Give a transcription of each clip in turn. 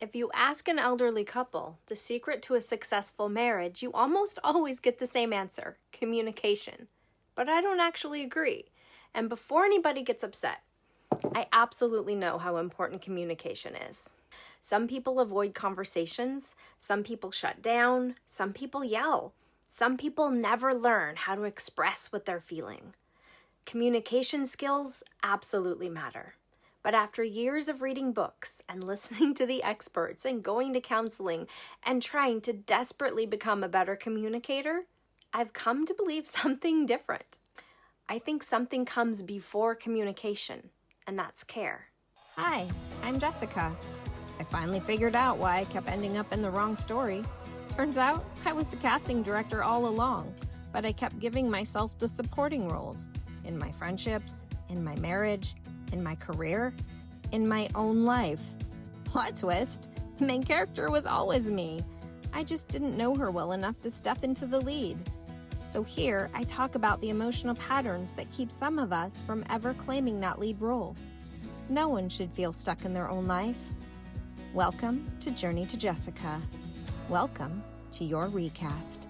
If you ask an elderly couple the secret to a successful marriage, you almost always get the same answer: communication. But I don't actually agree. And before anybody gets upset, I absolutely know how important communication is. Some people avoid conversations, some people shut down, some people yell, some people never learn how to express what they're feeling. Communication skills absolutely matter. But after years of reading books and listening to the experts and going to counseling and trying to desperately become a better communicator, I've come to believe something different. I think something comes before communication, and that's care. Hi, I'm Jessica. I finally figured out why I kept ending up in the wrong story. Turns out I was the casting director all along, but I kept giving myself the supporting roles in my friendships, in my marriage, in my career, in my own life. Plot twist, the main character was always me. I just didn't know her well enough to step into the lead. So here, I talk about the emotional patterns that keep some of us from ever claiming that lead role. No one should feel stuck in their own life. Welcome to Journey to Jessica. Welcome to your recast.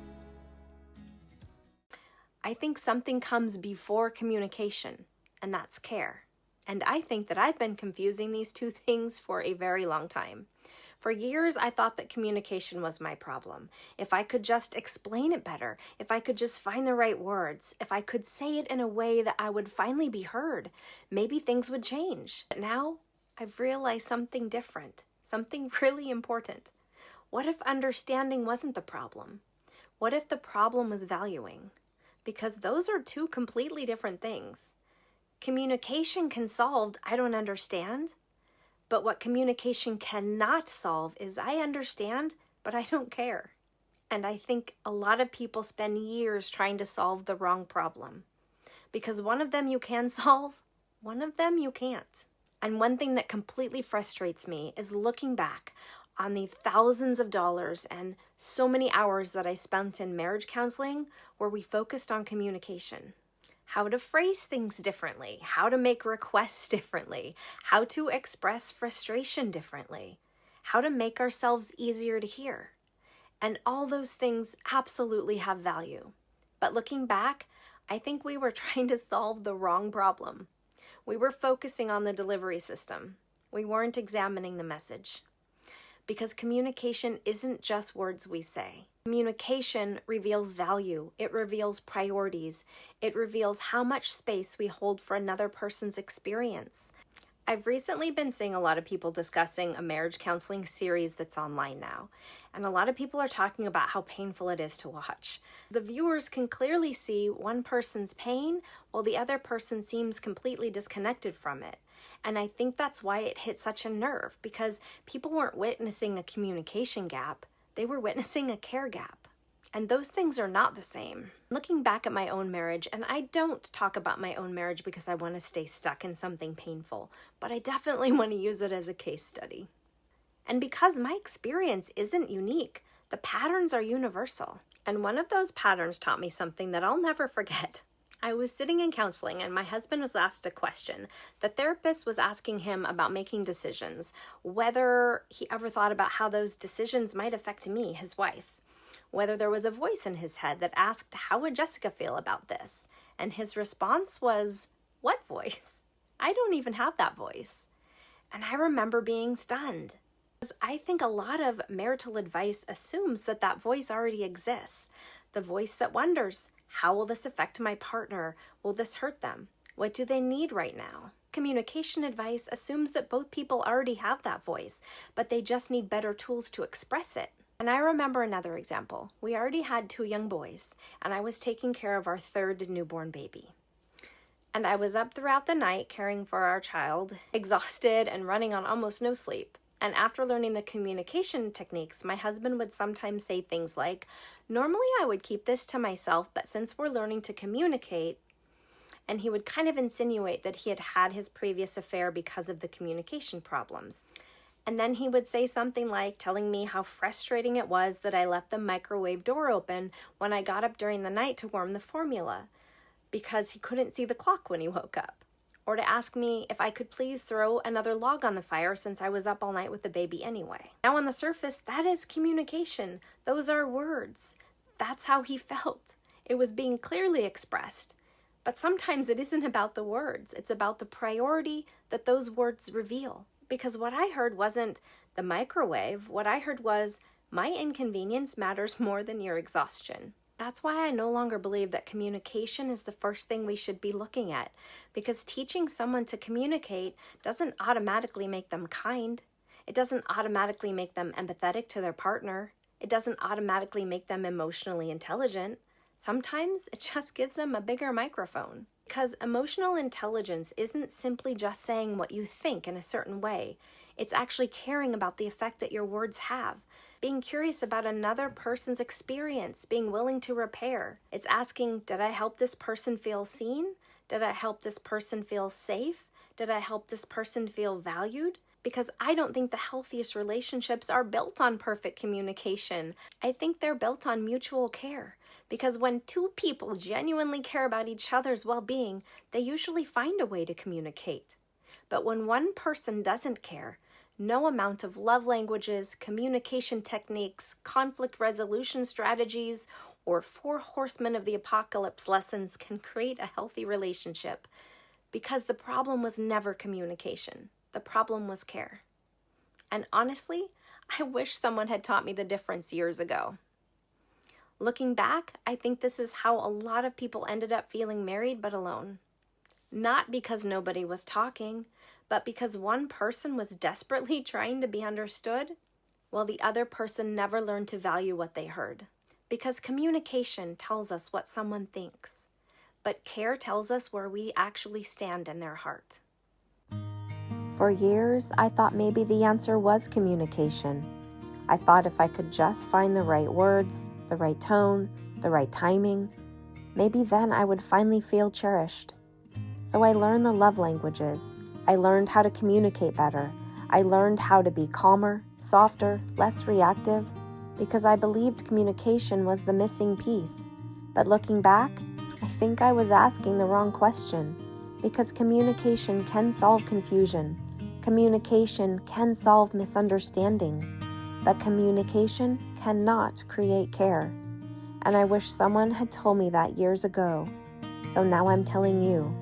I think something comes before communication, and that's care. And I think that I've been confusing these two things for a very long time. For years, I thought that communication was my problem. If I could just explain it better, if I could just find the right words, if I could say it in a way that I would finally be heard, maybe things would change. But now, I've realized something different, something really important. What if understanding wasn't the problem? What if the problem was valuing? Because those are two completely different things. Communication can solve "I don't understand," but what communication cannot solve is "I understand, but I don't care." And I think a lot of people spend years trying to solve the wrong problem. Because one of them you can solve, one of them you can't. And one thing that completely frustrates me is looking back on the thousands of dollars and so many hours that I spent in marriage counseling where we focused on communication. How to phrase things differently, how to make requests differently, how to express frustration differently, how to make ourselves easier to hear. And all those things absolutely have value. But looking back, I think we were trying to solve the wrong problem. We were focusing on the delivery system. We weren't examining the message. Because communication isn't just words we say. Communication reveals value. It reveals priorities. It reveals how much space we hold for another person's experience. I've recently been seeing a lot of people discussing a marriage counseling series that's online now, and a lot of people are talking about how painful it is to watch. The viewers can clearly see one person's pain while the other person seems completely disconnected from it. And I think that's why it hit such a nerve, because people weren't witnessing a communication gap, they were witnessing a care gap. And those things are not the same. Looking back at my own marriage, and I don't talk about my own marriage because I want to stay stuck in something painful, but I definitely want to use it as a case study. And because my experience isn't unique, the patterns are universal. And one of those patterns taught me something that I'll never forget. I was sitting in counseling and my husband was asked a question. The therapist was asking him about making decisions, whether he ever thought about how those decisions might affect me, his wife. Whether there was a voice in his head that asked, "How would Jessica feel about this?" And his response was, "What voice? I don't even have that voice." And I remember being stunned. Because I think a lot of marital advice assumes that that voice already exists. The voice that wonders, how will this affect my partner? Will this hurt them? What do they need right now? Communication advice assumes that both people already have that voice, but they just need better tools to express it. And I remember another example. We already had 2 young boys, and I was taking care of our 3rd newborn baby. And I was up throughout the night caring for our child, exhausted and running on almost no sleep. And after learning the communication techniques, my husband would sometimes say things like, "Normally I would keep this to myself, but since we're learning to communicate," and he would kind of insinuate that he had had his previous affair because of the communication problems. And then he would say something like telling me how frustrating it was that I left the microwave door open when I got up during the night to warm the formula because he couldn't see the clock when he woke up. or to ask me if I could please throw another log on the fire since I was up all night with the baby anyway. Now on the surface, that is communication. Those are words. That's how he felt. It was being clearly expressed. But sometimes it isn't about the words. It's about the priority that those words reveal. Because what I heard wasn't the microwave. What I heard was, my inconvenience matters more than your exhaustion. That's why I no longer believe that communication is the first thing we should be looking at. Because teaching someone to communicate doesn't automatically make them kind. It doesn't automatically make them empathetic to their partner. It doesn't automatically make them emotionally intelligent. Sometimes it just gives them a bigger microphone. Because emotional intelligence isn't simply just saying what you think in a certain way. It's actually caring about the effect that your words have. Being curious about another person's experience, being willing to repair. It's asking, did I help this person feel seen? Did I help this person feel safe? Did I help this person feel valued? Because I don't think the healthiest relationships are built on perfect communication. I think they're built on mutual care. Because when two people genuinely care about each other's well-being, they usually find a way to communicate. But when one person doesn't care, no amount of love languages, communication techniques, conflict resolution strategies, or 4 horsemen of the apocalypse lessons can create a healthy relationship. Because the problem was never communication. The problem was care. And honestly, I wish someone had taught me the difference years ago. Looking back, I think this is how a lot of people ended up feeling married but alone. Not because nobody was talking, but because one person was desperately trying to be understood, while the other person never learned to value what they heard. Because communication tells us what someone thinks, but care tells us where we actually stand in their heart. For years, I thought maybe the answer was communication. I thought if I could just find the right words, the right tone, the right timing, maybe then I would finally feel cherished. So I learned the love languages. I learned how to communicate better. I learned how to be calmer, softer, less reactive, because I believed communication was the missing piece. But looking back, I think I was asking the wrong question, because communication can solve confusion. Communication can solve misunderstandings, but communication cannot create care. And I wish someone had told me that years ago. So now I'm telling you,